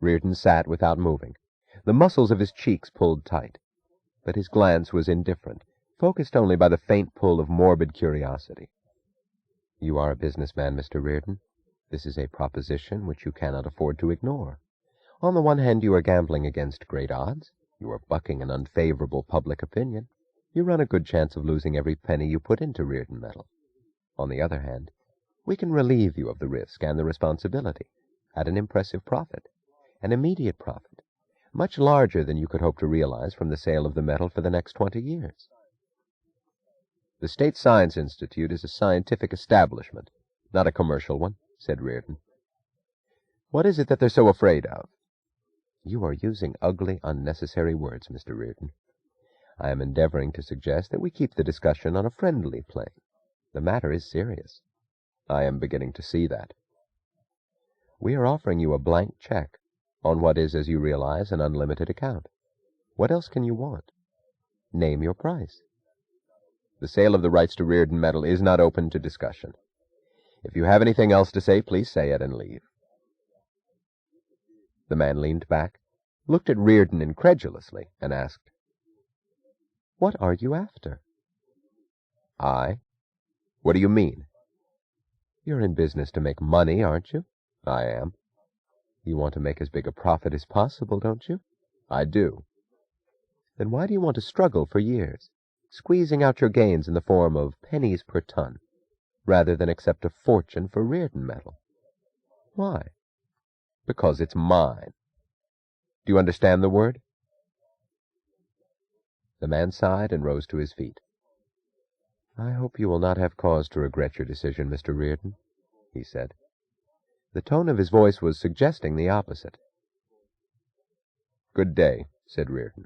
Reardon sat without moving, the muscles of his cheeks pulled tight. But his glance was indifferent, focused only by the faint pull of morbid curiosity. "You are a businessman, Mr. Reardon. This is a proposition which you cannot afford to ignore. On the one hand, you are gambling against great odds. You are bucking an unfavorable public opinion. You run a good chance of losing every penny you put into Reardon Metal. On the other hand, we can relieve you of the risk and the responsibility at an impressive profit, an immediate profit, much larger than you could hope to realize from the sale of the metal for the next 20 years. The State Science Institute is a scientific establishment, not a commercial one," said Reardon. "What is it that they're so afraid of?" "You are using ugly, unnecessary words, Mr. Reardon. I am endeavoring to suggest that we keep the discussion on a friendly plane. The matter is serious." "I am beginning to see that." "We are offering you a blank check on what is, as you realize, an unlimited account. What else can you want? Name your price." "The sale of the rights to Reardon Metal is not open to discussion. If you have anything else to say, please say it and leave." The man leaned back, looked at Reardon incredulously, and asked, "What are you after?" "I? What do you mean?" "You're in business to make money, aren't you?" "I am." "You want to make as big a profit as possible, don't you?" "I do." "Then why do you want to struggle for years, squeezing out your gains in the form of pennies per ton, rather than accept a fortune for Reardon Metal?" "Why?" "Because it's mine. Do you understand the word?" The man sighed and rose to his feet. "I hope you will not have cause to regret your decision, Mr. Reardon," he said. The tone of his voice was suggesting the opposite. "Good day," said Reardon.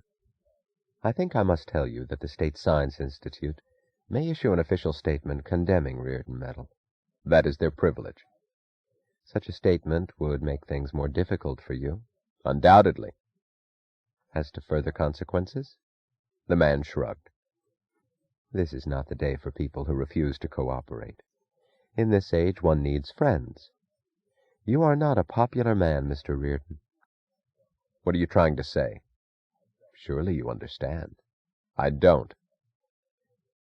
"I think I must tell you that the State Science Institute may issue an official statement condemning Reardon Metal." "That is their privilege." "Such a statement would make things more difficult for you." "Undoubtedly." "As to further consequences?" The man shrugged. "This is not the day for people who refuse to cooperate. In this age one needs friends. You are not a popular man, Mr. Reardon." "What are you trying to say?" "Surely you understand." "I don't."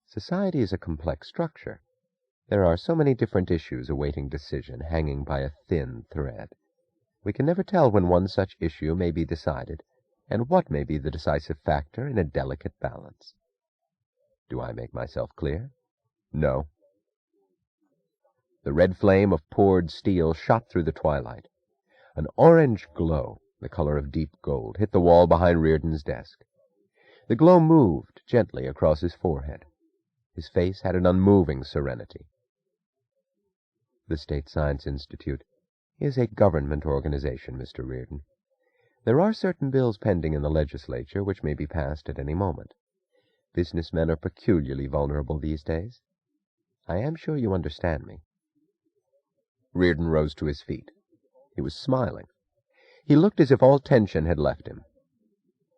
"Society is a complex structure. There are so many different issues awaiting decision, hanging by a thin thread. We can never tell when one such issue may be decided, and what may be the decisive factor in a delicate balance. Do I make myself clear?" "No." The red flame of poured steel shot through the twilight. An orange glow, the color of deep gold, hit the wall behind Reardon's desk. The glow moved gently across his forehead. His face had an unmoving serenity. "The State Science Institute is a government organization, Mr. Reardon. There are certain bills pending in the legislature which may be passed at any moment. Businessmen are peculiarly vulnerable these days. I am sure you understand me." Reardon rose to his feet. He was smiling. He looked as if all tension had left him.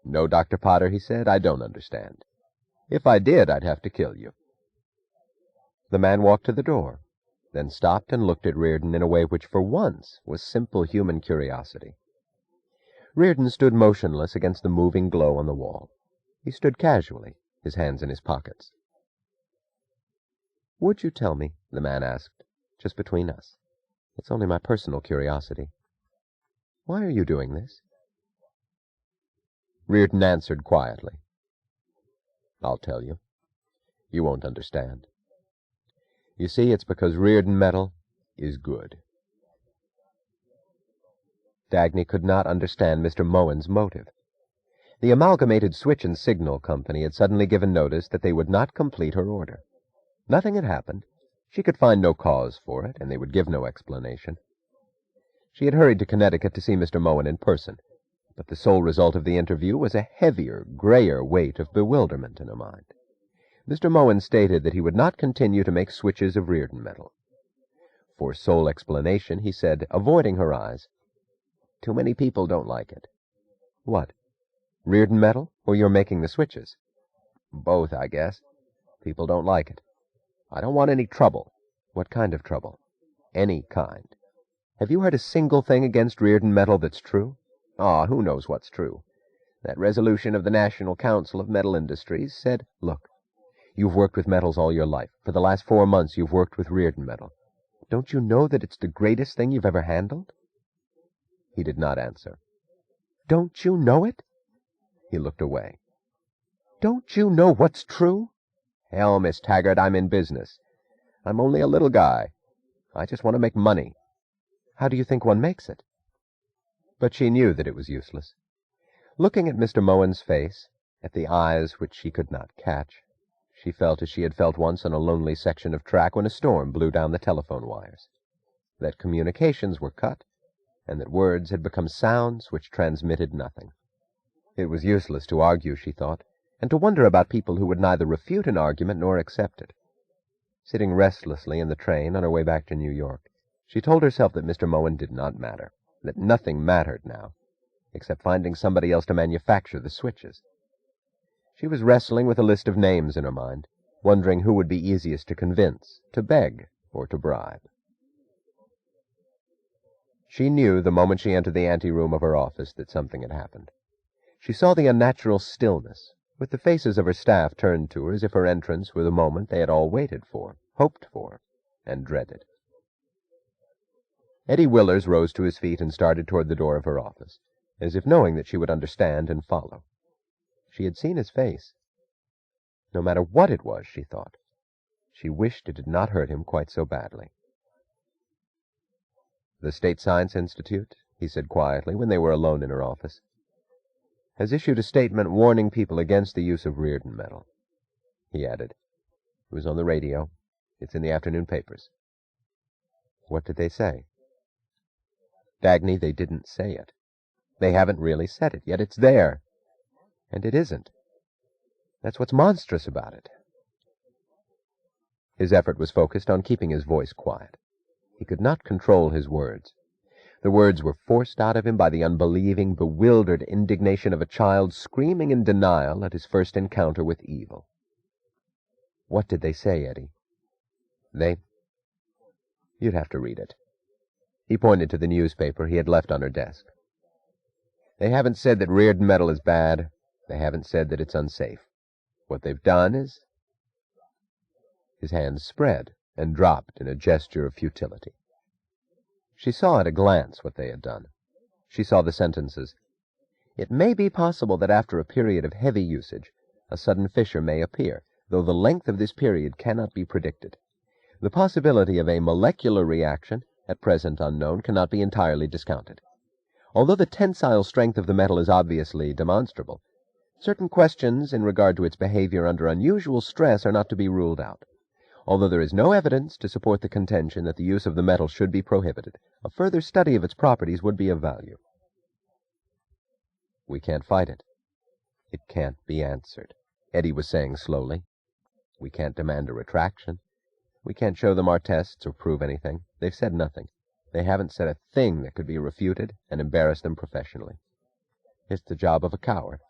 "No, Dr. Potter," he said, "I don't understand. If I did, I'd have to kill you." The man walked to the door, then stopped and looked at Reardon in a way which for once was simple human curiosity. Reardon stood motionless against the moving glow on the wall. He stood casually, his hands in his pockets. "Would you tell me," the man asked, "just between us? It's only my personal curiosity. Why are you doing this?" Reardon answered quietly. "I'll tell you. You won't understand. You see, it's because Reardon Metal is good." Dagny could not understand Mr. Moen's motive. The Amalgamated Switch and Signal Company had suddenly given notice that they would not complete her order. Nothing had happened. She could find no cause for it, and they would give no explanation. She had hurried to Connecticut to see Mr. Moen in person, but the sole result of the interview was a heavier, grayer weight of bewilderment in her mind. Mr. Moen stated that he would not continue to make switches of Reardon Metal. For sole explanation, he said, avoiding her eyes, "Too many people don't like it." "What? Reardon Metal, or you're making the switches?" "Both, I guess. People don't like it. I don't want any trouble." "What kind of trouble?" "Any kind. Have you heard a single thing against Reardon Metal that's true?" Ah, who knows what's true? That resolution of the National Council of Metal Industries said, look, you've worked with metals all your life. For the last 4 months, you've worked with Reardon metal. Don't you know that it's the greatest thing you've ever handled? He did not answer. Don't you know it? He looked away. Don't you know what's true? Hell, Miss Taggart, I'm in business. I'm only a little guy. I just want to make money. How do you think one makes it? But she knew that it was useless. Looking at Mr. Mowen's face, at the eyes which she could not catch, she felt as she had felt once on a lonely section of track when a storm blew down the telephone wires, that communications were cut, and that words had become sounds which transmitted nothing. It was useless to argue, she thought, and to wonder about people who would neither refute an argument nor accept it. Sitting restlessly in the train on her way back to New York, she told herself that Mr. Mowen did not matter, that nothing mattered now, except finding somebody else to manufacture the switches. She was wrestling with a list of names in her mind, wondering who would be easiest to convince, to beg, or to bribe. She knew the moment she entered the anteroom of her office that something had happened. She saw the unnatural stillness, with the faces of her staff turned to her as if her entrance were the moment they had all waited for, hoped for, and dreaded. Eddie Willers rose to his feet and started toward the door of her office, as if knowing that she would understand and follow. She had seen his face. No matter what it was, she thought, she wished it did not hurt him quite so badly. The State Science Institute, he said quietly when they were alone in her office, has issued a statement warning people against the use of Reardon metal. He added, it was on the radio. It's in the afternoon papers. What did they say? Dagny, they didn't say it. They haven't really said it, yet it's there. And it isn't. That's what's monstrous about it. His effort was focused on keeping his voice quiet. He could not control his words. The words were forced out of him by the unbelieving, bewildered indignation of a child screaming in denial at his first encounter with evil. What did they say, Eddie? You'd have to read it. He pointed to the newspaper he had left on her desk. They haven't said that Reardon metal is bad. They haven't said that it's unsafe. What they've done is... His hands spread and dropped in a gesture of futility. She saw at a glance what they had done. She saw the sentences, "It may be possible that after a period of heavy usage, a sudden fissure may appear, though the length of this period cannot be predicted. The possibility of a molecular reaction, at present unknown, cannot be entirely discounted. Although the tensile strength of the metal is obviously demonstrable, certain questions in regard to its behavior under unusual stress are not to be ruled out. Although there is no evidence to support the contention that the use of the metal should be prohibited, a further study of its properties would be of value." "We can't fight it. It can't be answered," Eddie was saying slowly. "We can't demand a retraction. We can't show them our tests or prove anything. They've said nothing. They haven't said a thing that could be refuted and embarrass them professionally. It's the job of a coward.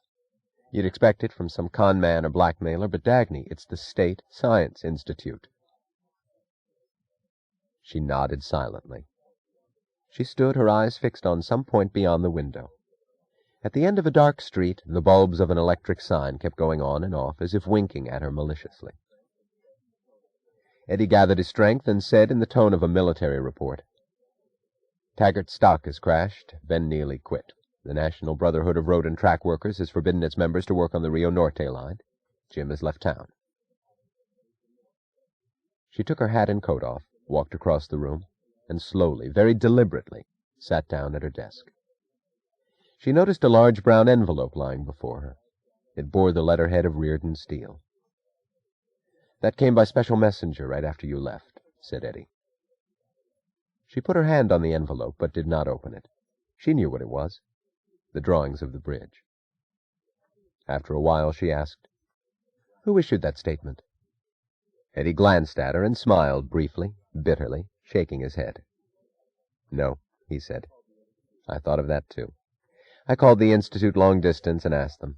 You'd expect it from some con man or blackmailer, but Dagny, it's the State Science Institute." She nodded silently. She stood, her eyes fixed on some point beyond the window. At the end of a dark street, the bulbs of an electric sign kept going on and off, as if winking at her maliciously. Eddie gathered his strength and said in the tone of a military report, "Taggart's stock has crashed. Ben Neely quit. The National Brotherhood of Road and Track Workers has forbidden its members to work on the Rio Norte line. Jim has left town." She took her hat and coat off, walked across the room, and slowly, very deliberately, sat down at her desk. She noticed a large brown envelope lying before her. It bore the letterhead of Reardon Steel. "That came by special messenger right after you left," said Eddie. She put her hand on the envelope, but did not open it. She knew what it was. The drawings of the bridge. After a while she asked, "Who issued that statement?" Eddie glanced at her and smiled briefly, bitterly, shaking his head. "No," he said. "I thought of that too. I called the Institute long distance and asked them.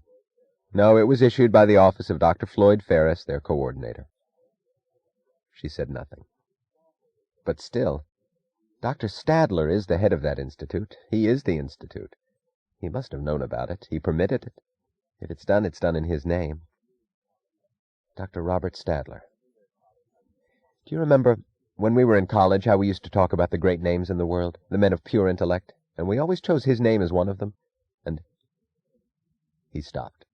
No, it was issued by the office of Dr. Floyd Ferris, their coordinator." She said nothing. "But still, Dr. Stadler is the head of that institute. He is the institute. He must have known about it. He permitted it. If it's done in his name. Dr. Robert Stadler. Do you remember, when we were in college, how we used to talk about the great names in the world, the men of pure intellect, and we always chose his name as one of them? And he stopped.